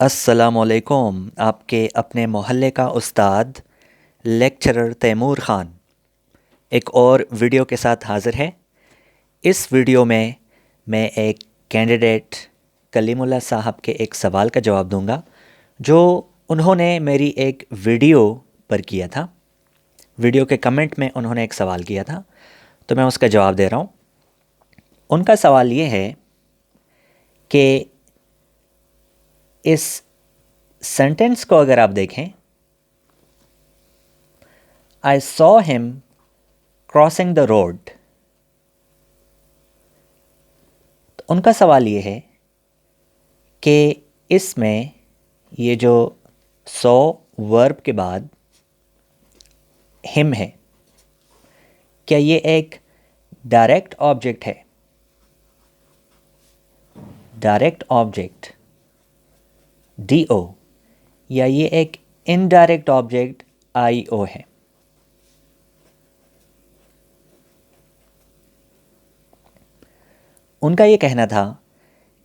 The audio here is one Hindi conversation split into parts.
अस्सलामुअलैकुम। आपके अपने मोहल्ले का उस्ताद लेक्चरर तैमूर ख़ान एक और वीडियो के साथ हाज़िर है। इस वीडियो में मैं एक कैंडिडेट कलीमुल्लाह साहब के एक सवाल का जवाब दूंगा जो उन्होंने मेरी एक वीडियो पर किया था। वीडियो के कमेंट में उन्होंने एक सवाल किया था, तो मैं उसका जवाब दे रहा हूँ। उनका सवाल ये है कि इस सेंटेंस को अगर आप देखें, I saw him crossing the road, तो उनका सवाल ये है कि इसमें ये जो सॉ वर्ब के बाद हिम है, क्या ये एक डायरेक्ट ऑब्जेक्ट है, डायरेक्ट ऑब्जेक्ट DO, या ये एक इनडायरेक्ट ऑब्जेक्ट IO है। उनका ये कहना था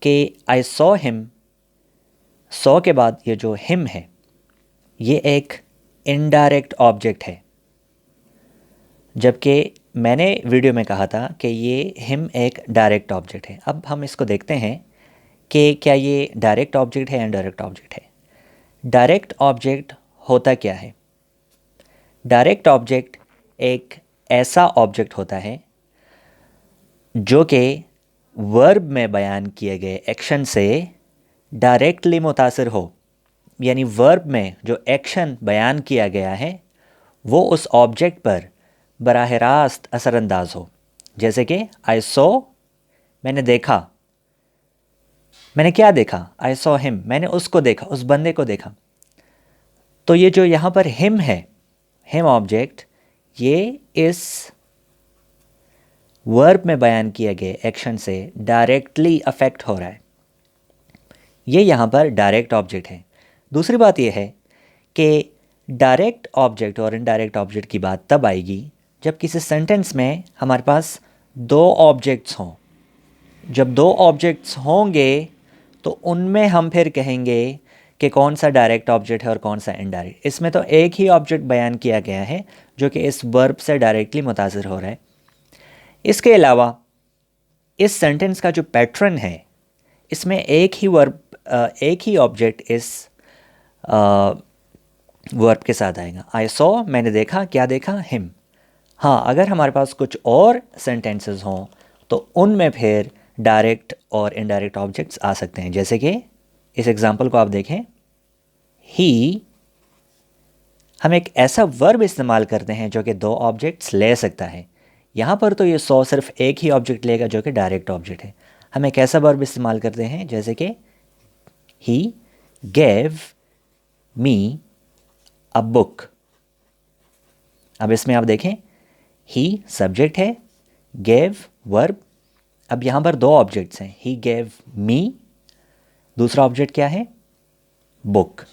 कि आई सॉ हिम, सॉ के बाद ये जो हिम है ये एक इनडायरेक्ट ऑब्जेक्ट है, जबकि मैंने वीडियो में कहा था कि ये हिम एक डायरेक्ट ऑब्जेक्ट है। अब हम इसको देखते हैं कि क्या ये डायरेक्ट ऑब्जेक्ट है या इनडायरेक्ट ऑब्जेक्ट है। डायरेक्ट ऑब्जेक्ट होता क्या है? डायरेक्ट ऑब्जेक्ट एक ऐसा ऑब्जेक्ट होता है जो कि वर्ब में बयान किए गए एक्शन से डायरेक्टली मुतासिर हो, यानी वर्ब में जो एक्शन बयान किया गया है वो उस ऑब्जेक्ट पर बराह रास्त असरअंदाज हो। जैसे कि आई सॉ, मैंने देखा, मैंने क्या देखा? आई सॉ हिम, मैंने उसको देखा, उस बंदे को देखा। तो ये जो यहाँ पर हिम है, हिम ऑब्जेक्ट, ये इस वर्ब में बयान किए गए एक्शन से डायरेक्टली अफेक्ट हो रहा है। ये यहाँ पर डायरेक्ट ऑब्जेक्ट है। दूसरी बात यह है कि डायरेक्ट ऑब्जेक्ट और इनडायरेक्ट ऑब्जेक्ट की बात तब आएगी जब किसी सेंटेंस में हमारे पास दो ऑब्जेक्ट्स हों। जब दो ऑब्जेक्ट्स होंगे तो उनमें हम फिर कहेंगे कि कौन सा डायरेक्ट ऑब्जेक्ट है और कौन सा इनडायरेक्ट। इसमें तो एक ही ऑब्जेक्ट बयान किया गया है जो कि इस वर्ब से डायरेक्टली मुतासिर हो रहा है। इसके अलावा इस सेंटेंस का जो पैटर्न है, इसमें एक ही वर्ब, एक ही ऑब्जेक्ट इस वर्ब के साथ आएगा। आई सॉ, मैंने देखा, क्या देखा? हिम। हाँ, अगर हमारे पास कुछ और सेंटेंसेस हों तो उनमें फिर डायरेक्ट और इनडायरेक्ट ऑब्जेक्ट्स आ सकते हैं। जैसे कि इस एग्जांपल को आप देखें, ही, हम एक ऐसा वर्ब इस्तेमाल करते हैं जो कि दो ऑब्जेक्ट्स ले सकता है। यहाँ पर तो ये सॉ सिर्फ एक ही ऑब्जेक्ट लेगा जो कि डायरेक्ट ऑब्जेक्ट है। हम एक ऐसा वर्ब इस्तेमाल करते हैं जैसे कि he gave me a book. अब इसमें आप देखें, ही सब्जेक्ट है, गेव वर्ब। अब यहाँ पर दो ऑब्जेक्ट्स हैं, ही गेव मी, दूसरा ऑब्जेक्ट क्या है? बुक।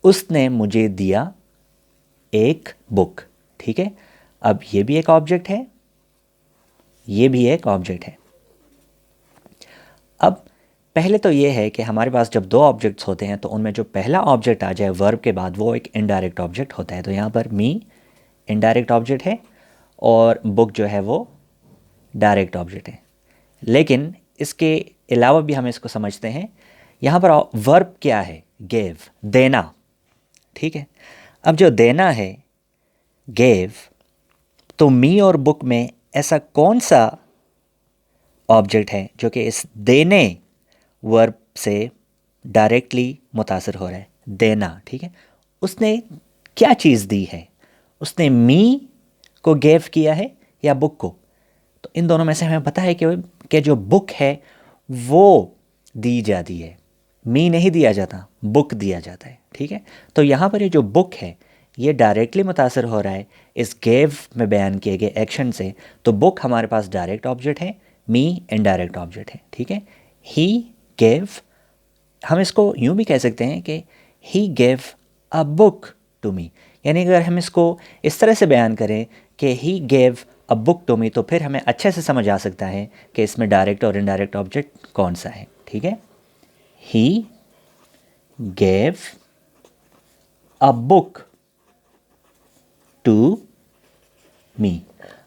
उसने मुझे दिया एक बुक। ठीक है, अब ये भी एक ऑब्जेक्ट है, ये भी एक ऑब्जेक्ट है। अब पहले तो ये है कि हमारे पास जब दो ऑब्जेक्ट्स होते हैं तो उनमें जो पहला ऑब्जेक्ट आ जाए वर्ब के बाद वो एक इनडायरेक्ट ऑब्जेक्ट होता है। तो यहाँ पर मी इनडायरेक्ट ऑब्जेक्ट है और बुक जो है वो डायरेक्ट ऑब्जेक्ट है। लेकिन इसके अलावा भी हम इसको समझते हैं। यहाँ पर वर्ब क्या है? गेव, देना। ठीक है, अब जो देना है, गेव, तो मी और बुक में ऐसा कौन सा ऑब्जेक्ट है जो कि इस देने वर्ब से डायरेक्टली मुतासिर हो रहा है? देना। ठीक है, उसने क्या चीज़ दी है? उसने मी को गेव किया है या बुक को? तो इन दोनों में से हमें पता है कि जो बुक है वो दी जाती है, मी नहीं दिया जाता, बुक दिया जाता है। ठीक है, तो यहाँ पर ये जो बुक है ये डायरेक्टली मुतासर हो रहा है इस गेव में बयान किए गए एक्शन से। तो बुक हमारे पास डायरेक्ट ऑब्जेक्ट है, मी इनडायरेक्ट ऑब्जेक्ट है। ठीक है, ही गेव, हम इसको यूँ भी कह सकते हैं कि he gave a book to me. यानी अगर हम इसको इस तरह से बयान करें कि he gave a book to me, तो फिर हमें अच्छे से समझ आ सकता है कि इसमें डायरेक्ट और इनडायरेक्ट ऑब्जेक्ट कौन सा है। ठीक है, ही gave a book to me।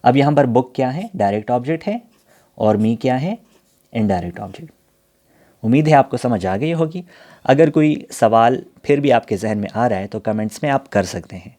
अब यहाँ पर बुक क्या है, डायरेक्ट ऑब्जेक्ट है, और मी क्या है, इनडायरेक्ट ऑब्जेक्ट। उम्मीद है आपको समझ आ गई होगी। अगर कोई सवाल फिर भी आपके जहन में आ रहा है तो कमेंट्स में आप कर सकते हैं।